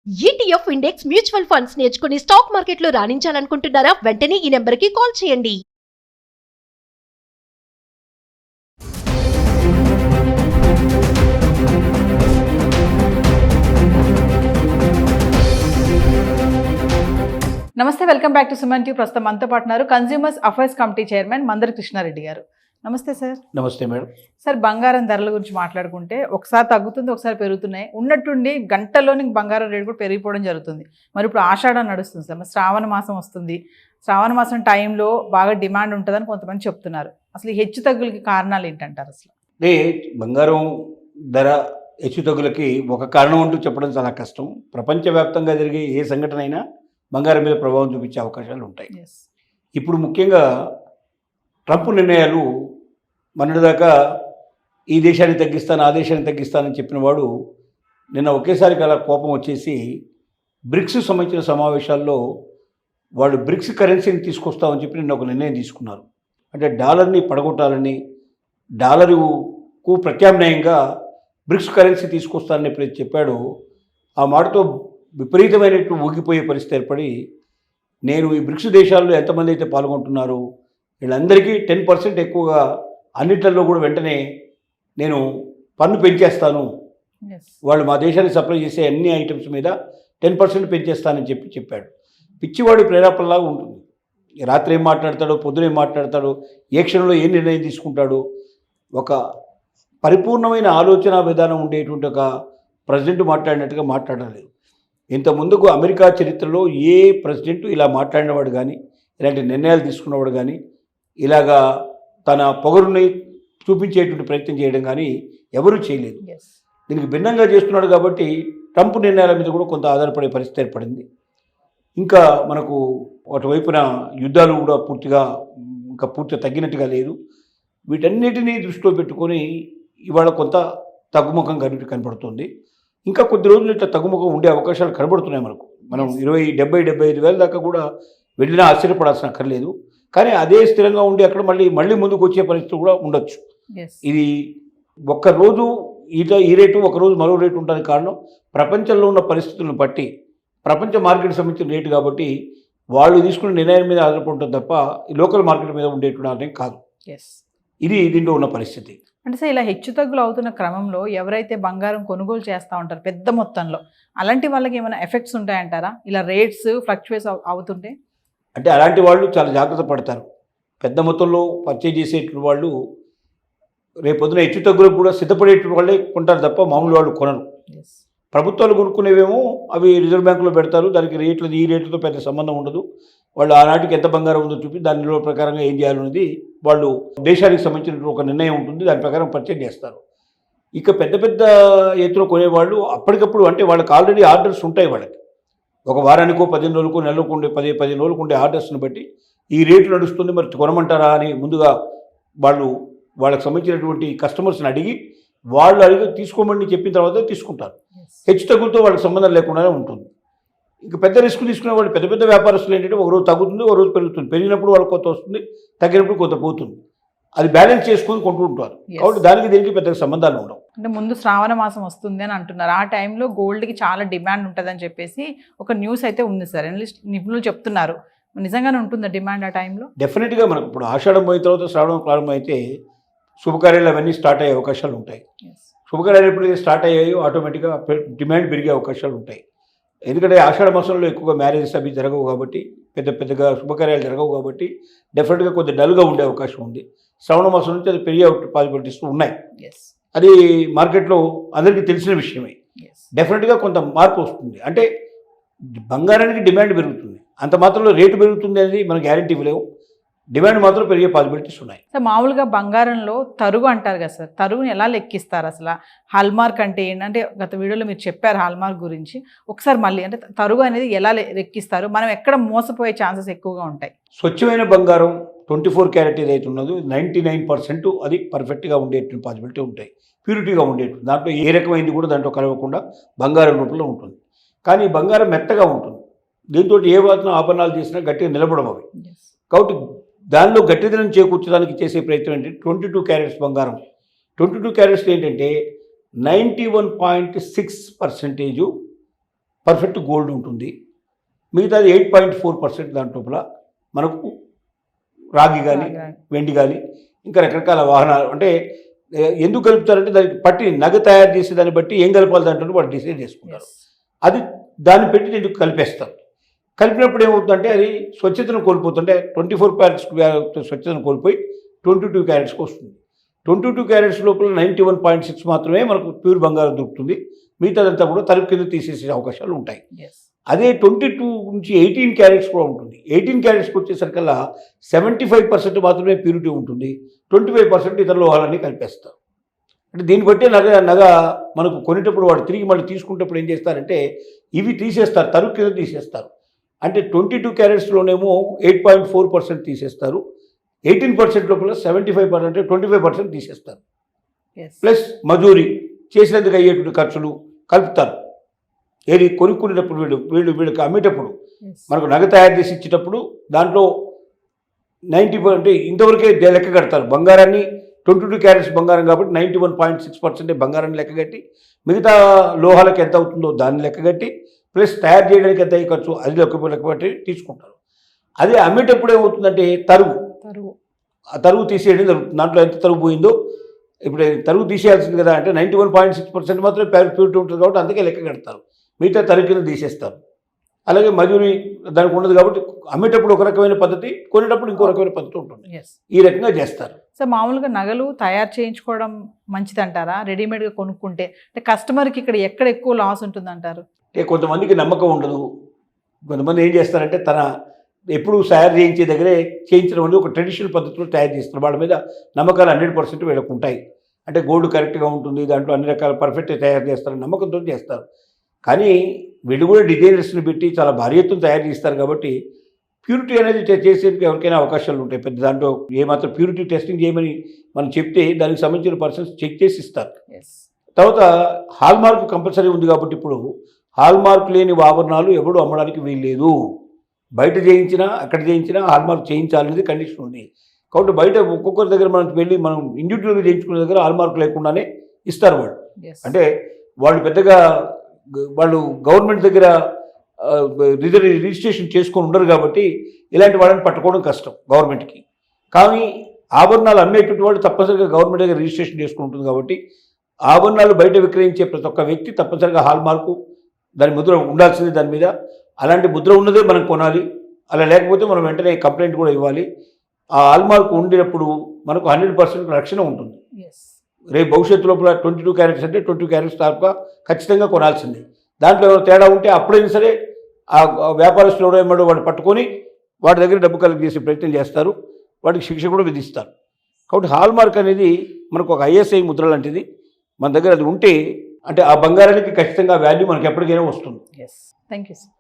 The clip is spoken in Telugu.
ఈటీఎఫ్ ఇండెక్స్ మ్యూచువల్ ఫండ్స్ నేర్చుకుని స్టాక్ మార్కెట్లో రాణించాలనుకుంటున్నారా? వెంటనే ఈ నెంబర్కి కాల్ చేయండి. నమస్తే, welcome back to Suman TV. ప్రస్తుతం మనతో పాటు ఉన్నారు consumers affairs committee chairman Mandari Krishnareddy గారు. నమస్తే సార్. నమస్తే మేడం. సార్, బంగారం ధరల గురించి మాట్లాడుకుంటే ఒకసారి తగ్గుతుంది, ఒకసారి పెరుగుతున్నాయి. ఉన్నట్టుండి గంటల్లోని బంగారం రేటు కూడా పెరిగిపోవడం జరుగుతుంది. మరి ఇప్పుడు ఆషాఢం నడుస్తుంది సార్, మరి శ్రావణ మాసం వస్తుంది. శ్రావణ మాసం టైంలో బాగా డిమాండ్ ఉంటుందని కొంతమంది చెప్తున్నారు. అసలు ఈ హెచ్చు తగ్గులకి కారణాలు ఏంటంటారు? అసలు అంటే బంగారం ధర హెచ్చు తగ్గులకి ఒక కారణం అంటూ చెప్పడం చాలా కష్టం. ప్రపంచవ్యాప్తంగా జరిగే ఏ సంఘటన అయినా బంగారం మీద ప్రభావం చూపించే అవకాశాలు ఉంటాయి. ఇప్పుడు ముఖ్యంగా ట్రంప్ నిర్ణయాలు, మొన్నటిదాకా ఈ దేశాన్ని తగ్గిస్తాను ఆ దేశాన్ని తగ్గిస్తానని చెప్పిన వాడు నిన్న ఒకేసారి అలా కోపం వచ్చేసి బ్రిక్స్ సంబంధించిన సమావేశాల్లో వాళ్ళు బ్రిక్స్ కరెన్సీని తీసుకొస్తామని చెప్పి నిన్న ఒక నిర్ణయం తీసుకున్నారు. అంటే డాలర్ని పడగొట్టాలని, డాలరుకు ప్రత్యామ్నాయంగా బ్రిక్స్ కరెన్సీ తీసుకొస్తానని ఎప్పుడైతే చెప్పాడో ఆ మాటతో విపరీతమైనట్టు ఊగిపోయే పరిస్థితి ఏర్పడి, నేను ఈ బ్రిక్స్ దేశాల్లో ఎంతమంది అయితే పాల్గొంటున్నారో వీళ్ళందరికీ 10% ఎక్కువగా అన్నిట్లలో కూడా వెంటనే నేను పన్ను పెంచేస్తాను, వాళ్ళు మా దేశానికి సప్లై చేసే అన్ని ఐటమ్స్ మీద 10% పెంచేస్తానని చెప్పాడు. పిచ్చివాడు ప్రేరేపణలాగా ఉంటుంది. రాత్రి ఏం మాట్లాడతాడో, పొద్దున ఏం మాట్లాడతాడో, ఏ క్షణంలో ఏ నిర్ణయం తీసుకుంటాడో, ఒక పరిపూర్ణమైన ఆలోచన విధానం ఉండేటువంటి ఒక ప్రెసిడెంట్ మాట్లాడినట్టుగా మాట్లాడలేదు. ఇంత ముందుకు అమెరికా చరిత్రలో ఏ ప్రెసిడెంట్ ఇలా మాట్లాడినవాడు కానీ, ఇలాంటి నిర్ణయాలు తీసుకున్నవాడు కానీ, ఇలాగా తన పొగరుని చూపించేటువంటి ప్రయత్నం చేయడం కానీ ఎవరూ చేయలేదు. దీనికి భిన్నంగా చేస్తున్నాడు కాబట్టి ట్రంప్ నిర్ణయాల మీద కూడా కొంత ఆధారపడే పరిస్థితి ఏర్పడింది. ఇంకా మనకు అటువైపున యుద్ధాలు కూడా పూర్తిగా తగ్గినట్టుగా లేదు. వీటన్నిటినీ దృష్టిలో పెట్టుకొని ఇవాళ కొంత తగ్గుముఖం కనపడుతుంది. ఇంకా కొద్ది రోజులు ఇట్లా తగ్గుముఖం ఉండే అవకాశాలు కనబడుతున్నాయి మనకు. మనం 70-75 వేల దాకా కూడా వెళ్ళినా ఆశ్చర్యపడాల్సిన అక్కర్లేదు. కానీ అదే స్థిరంగా ఉండి అక్కడ మళ్ళీ ముందుకు వచ్చే పరిస్థితి కూడా ఉండొచ్చు. ఇది ఒక్కరోజు ఈ రేటు, ఒకరోజు మరో రేటు ఉండడానికి కారణం ప్రపంచంలో ఉన్న పరిస్థితులను బట్టి, ప్రపంచ మార్కెట్ సంబంధించిన రేటు కాబట్టి వాళ్ళు తీసుకున్న నిర్ణయం మీద ఆధారపడి ఉంటుంది తప్ప ఈ లోకల్ మార్కెట్ మీద ఉండేటువంటి నిర్ణయం కాదు. ఇది దీంట్లో ఉన్న పరిస్థితి. అంటే సార్, ఇలా హెచ్చు తగ్గులు అవుతున్న క్రమంలో ఎవరైతే బంగారం కొనుగోలు చేస్తూ ఉంటారు పెద్ద మొత్తంలో, అలాంటి వాళ్ళకి ఏమైనా ఎఫెక్ట్స్ ఉంటాయంటారా? ఇలా రేట్స్ ఫ్లక్చువేట్స్ అవుతుంటే అంటే అలాంటి వాళ్ళు చాలా జాగ్రత్త పడతారు. పెద్ద మొత్తంలో పర్చేజ్ చేసేటువంటి వాళ్ళు రేపొద్దున హెచ్చు తగ్గులకు కూడా సిద్ధపడేటువంటి వాళ్ళే కొంటారు తప్ప మామూలు వాళ్ళు కొనరు. ప్రభుత్వాలు కొనుక్కునేవేమో అవి రిజర్వ్ బ్యాంకులో పెడతారు. దానికి ఈ రేట్లతో పెద్ద సంబంధం ఉండదు. వాళ్ళు ఆనాటికి ఎంత బంగారం ఉందో చూపి దాని నిల్వ ప్రకారంగా ఏం చేయాలనేది వాళ్ళు దేశానికి సంబంధించిన ఒక నిర్ణయం ఉంటుంది, దాని ప్రకారం పర్చేజ్ చేస్తారు. ఇక పెద్ద పెద్ద ఎత్తులో కొనేవాళ్ళు అప్పటికప్పుడు, అంటే వాళ్ళకి ఆల్రెడీ ఆర్డర్స్ ఉంటాయి. వాళ్ళకి ఒక వారానికో 15 రోజులకో నెలలకు ఉండే 10 రోజులకు ఉండే ఆర్డర్స్ని బట్టి ఈ రేటు నడుస్తుంది, మరి కొనమంటారా అని ముందుగా వాళ్ళకి సంబంధించినటువంటి కస్టమర్స్ని అడిగి తీసుకోమని చెప్పిన తర్వాత తీసుకుంటారు. హెచ్చు తగ్గులతో వాళ్ళకి సంబంధం లేకుండానే ఉంటుంది. ఇక పెద్ద రిస్క్ తీసుకునే వాళ్ళు పెద్ద వ్యాపారస్తులు ఏంటంటే ఒకరోజు తగ్గుతుంది, ఒకరోజు పెరుగుతుంది. పెరిగినప్పుడు వాళ్ళకి కొంత వస్తుంది, తగ్గినప్పుడు కొంత పోతుంది. అది బ్యాలెన్స్ చేసుకొని కొంటూ ఉంటారు. కాబట్టి దానికి దీనికి పెద్ద సంబంధాలు ఉండవు. అంటే ముందు శ్రావణ మాసం వస్తుంది అని అంటున్నారు. ఆ టైంలో గోల్డ్కి చాలా డిమాండ్ ఉంటుందని చెప్పేసి ఒక న్యూస్ అయితే ఉంది సార్. అనలిస్ట్ నిపుణులు చెప్తున్నారు. నిజంగానే ఉంటుందా డిమాండ్ ఆ టైంలో? డెఫినెట్గా మనకు ఇప్పుడు ఆషాఢం పోయిన తర్వాత శ్రావణం ప్రారంభం అయితే శుభకార్యాలు అవన్నీ స్టార్ట్ అయ్యే అవకాశాలు ఉంటాయి. శుభకార్యాలు ఎప్పుడైతే స్టార్ట్ అయ్యాయో ఆటోమేటిక్గా డిమాండ్ పెరిగే అవకాశాలు ఉంటాయి. ఎందుకంటే ఆషాఢ మాసంలో ఎక్కువగా మ్యారేజెస్ అవి జరగవు కాబట్టి, పెద్దగా శుభకార్యాలు జరగవు కాబట్టి డెఫినెట్గా కొద్దిగా డల్గా ఉండే అవకాశం ఉంది. శ్రావణ మాసం నుంచి అది పెరిగే పాసిబిలిటీస్ ఉన్నాయి. అది మార్కెట్లో అందరికీ తెలిసిన విషయమే. డెఫినెట్గా కొంత మార్పు వస్తుంది. అంటే బంగారానికి డిమాండ్ పెరుగుతుంది, అంత మాత్రంలో రేటు పెరుగుతుంది అనేది మనకు గ్యారంటీ ఇవ్వలేవు. డిమాండ్ మాత్రం పెరిగే పాసిబిలిటీస్ ఉన్నాయి. సార్, మామూలుగా బంగారంలో తరుగు అంటారు కదా సార్, తరుగుని ఎలా లెక్కిస్తారు అసలు? హాల్మార్క్ అంటే ఏంటంటే గత వీడియోలో మీరు చెప్పారు హాల్మార్క్ గురించి. ఒకసారి మళ్ళీ అంటే తరుగు అనేది ఎలా లెక్కిస్తారు? మనం ఎక్కడ మోసపోయే ఛాన్సెస్ ఎక్కువగా ఉంటాయి? స్వచ్ఛమైన బంగారం 24 క్యారెట్ ఏదైతే ఉన్నదో 99% అది పర్ఫెక్ట్గా ఉండేటువంటి పాసిబిలిటీ ఉంటాయి, ప్యూరిటీగా ఉండేటువంటి. దాంట్లో ఏ రకమైంది కూడా దాంట్లో కలవకుండా బంగారం రూపంలో ఉంటుంది. కానీ బంగారం మెత్తగా ఉంటుంది, దీంతో ఏ వాటిని ఆభరణాలు చేసినా గట్టిగా నిలబడవు అవి. కాబట్టి దానిలో గట్టిదనం చేకూర్చడానికి చేసే ప్రయత్నం ఏంటంటే 22 క్యారెట్స్ బంగారం. 22 క్యారెట్స్ ఏంటంటే 91.6% పర్ఫెక్ట్ గోల్డ్ ఉంటుంది. మిగతాది 8.4% దాంట్లోపల మనకు రాగి కానీ వెండి కానీ ఇంకా రకరకాల వాహనాలు అంటే ఎందుకు కలుపుతారంటే దానికి పట్టి నగ తయారు చేసే దాన్ని బట్టి ఏం కలపాలి దాంట్లో వాళ్ళు డిసైడ్ చేసుకుంటారు. అది దాన్ని పెట్టి నేను కలిపేస్తాను. కలిపినప్పుడు ఏమవుతుందంటే అది స్వచ్ఛతను కోల్పోతుంటే 24 క్యారెట్స్ స్వచ్ఛతను కోల్పోయి 22 క్యారెట్స్కి వస్తుంది. 22 క్యారెట్స్ లోపల 91.6 మాత్రమే మనకు ప్యూర్ బంగారం దొరుకుతుంది. మిగతాదంతా కూడా తలుపు కింద తీసేసే అవకాశాలు ఉంటాయి. అదే 22 నుంచి 18 క్యారెట్స్ కూడా ఉంటుంది. 18 క్యారెట్స్కి వచ్చేసరికల్లా 75% మాత్రమే ప్యూరిటీ ఉంటుంది. 25% ఇతర లోహాలన్నీ కలిపేస్తారు. అంటే దీన్ని బట్టి నగ మనకు కొనేటప్పుడు వాడు తిరిగి మళ్ళీ తీసుకునేటప్పుడు ఏం చేస్తారంటే ఇవి తీసేస్తారు, తలుపు కింద తీసేస్తారు. అంటే 22 క్యారెట్స్లోనేమో 8.4% తీసేస్తారు. 18% లోపల 75% అంటే 25% తీసేస్తారు. ప్లస్ మజూరీ చేసినందుకు అయ్యేటువంటి ఖర్చులు కలుపుతారు. ఏది కొనుక్కునేటప్పుడు వీళ్ళకి అమ్మేటప్పుడు మనకు నగ తయారు చేసి ఇచ్చేటప్పుడు దాంట్లో 90 అంటే ఇంతవరకే లెక్క కడతారు. బంగారాన్ని 22 క్యారెట్స్ బంగారం కాబట్టి 91.6% బంగారాన్ని లెక్కగట్టి మిగతా లోహాలకు ఎంత అవుతుందో దాన్ని లెక్కగట్టి ప్లస్ తయారు చేయడానికి ఎంత అయ్యే ఖర్చు అది లెక్కబట్టి తీసుకుంటారు. అదే అమ్మేటప్పుడు ఏమవుతుందంటే ఆ తరుగు తీసేయడం జరుగుతుంది. దాంట్లో ఎంత తరుగు పోయిందో ఇప్పుడు తరుగు తీసేయాల్సింది కదా అంటే 91.6% మాత్రమే ప్యూరిటీ ఉంటుంది కాబట్టి అందుకే లెక్క కడతారు. మిగతా తరుగు కింద తీసేస్తారు. అలాగే మజూరీ దానికి ఉండదు కాబట్టి అమ్మేటప్పుడు ఒక రకమైన పద్ధతి, కొనేటప్పుడు ఇంకో రకమైన పద్ధతి ఉంటుంది. ఈ రకంగా చేస్తారు. సో మామూలుగా నగలు తయారు చేయించుకోవడం మంచిదంటారా రెడీమేడ్గా కొనుక్కుంటే? అంటే కస్టమర్కి ఇక్కడ ఎక్కడ ఎక్కువ లాస్ ఉంటుందంటారు? అంటే కొంతమందికి నమ్మకం ఉండదు. కొంతమంది ఏం చేస్తారంటే తన ఎప్పుడు తయారు చేయించే దగ్గరే చేయించడం అనేది ఒక ట్రెడిషనల్ పద్ధతిలో తయారు చేస్తారు. వాళ్ళ మీద నమ్మకాలు 100% వీళ్ళకు ఉంటాయి. అంటే గోల్డ్ కరెక్ట్గా ఉంటుంది, దాంట్లో అన్ని రకాల పర్ఫెక్ట్గా తయారు చేస్తారు, నమ్మకంతో చేస్తారు. కానీ వీళ్ళు కూడా డిజైనర్స్ని పెట్టి చాలా భారీ ఎత్తున తయారు చేస్తారు కాబట్టి ప్యూరిటీ అనేది చేసేందుకు ఎవరికైనా అవకాశాలు ఉంటాయి. పెద్ద దాంట్లో ఏమాత్రం ప్యూరిటీ టెస్టింగ్ చేయమని మనం చెప్తే దానికి సంబంధించిన పర్సన్స్ చెక్ చేసి ఇస్తారు. తర్వాత హాల్ మార్క్ కంపల్సరీ ఉంది కాబట్టి ఇప్పుడు హాల్ మార్క్ లేని ఆభరణాలు ఎవడు అమ్మడానికి వీల్లేదు. బయట చేయించినా అక్కడ చేయించినా హాల్ మార్క్ చేయించాలనేది కండిషన్ ఉంది. కాబట్టి బయట ఒక్కొక్కరి దగ్గర మనం వెళ్ళి మనం ఇండివిజువల్గా చేయించుకునే దగ్గర హాల్ మార్క్ లేకుండానే ఇస్తారు వాళ్ళు. అంటే వాళ్ళు పెద్దగా వాళ్ళు గవర్నమెంట్ దగ్గర రిజిస్ట్రేషన్ చేసుకొని ఉండరు కాబట్టి ఇలాంటి వాళ్ళని పట్టుకోవడం కష్టం గవర్నమెంట్కి. కానీ ఆభరణాలు అమ్మేటువంటి వాళ్ళు తప్పనిసరిగా గవర్నమెంట్ దగ్గర రిజిస్ట్రేషన్ చేసుకుని ఉంటుంది కాబట్టి ఆభరణాలు బయట విక్రయించే ప్రతి ఒక్క వ్యక్తి తప్పనిసరిగా హాల్ మార్కు దాని ముద్ర ఉండాల్సింది. దాని మీద అలాంటి ముద్ర ఉన్నదే మనం కొనాలి. అలా లేకపోతే మనం వెంటనే కంప్లైంట్ కూడా ఇవ్వాలి. ఆ హాల్ మార్కు ఉండినప్పుడు మనకు 100% రక్షణ ఉంటుంది. రేపు భవిష్యత్తు లోపల 22 క్యారెట్స్ అంటే 22 క్యారెట్స్ దాకా ఖచ్చితంగా కొనాల్సిందే. దాంట్లో ఏమైనా తేడా ఉంటే అప్పుడైనా సరే ఆ వ్యాపారస్తులు ఎవడో వాడు పట్టుకొని వాడి దగ్గర డబ్బు కలెక్ట్ చేసే ప్రయత్నం చేస్తారు, వాడికి శిక్ష కూడా విధిస్తారు. కాబట్టి హాల్ మార్క్ అనేది మనకు ఒక ISI ముద్ర లాంటిది. మన దగ్గర అది ఉంటే అంటే ఆ బంగారానికి ఖచ్చితంగా వాల్యూ మనకి ఎప్పటికైనా వస్తుంది. Thank you sir.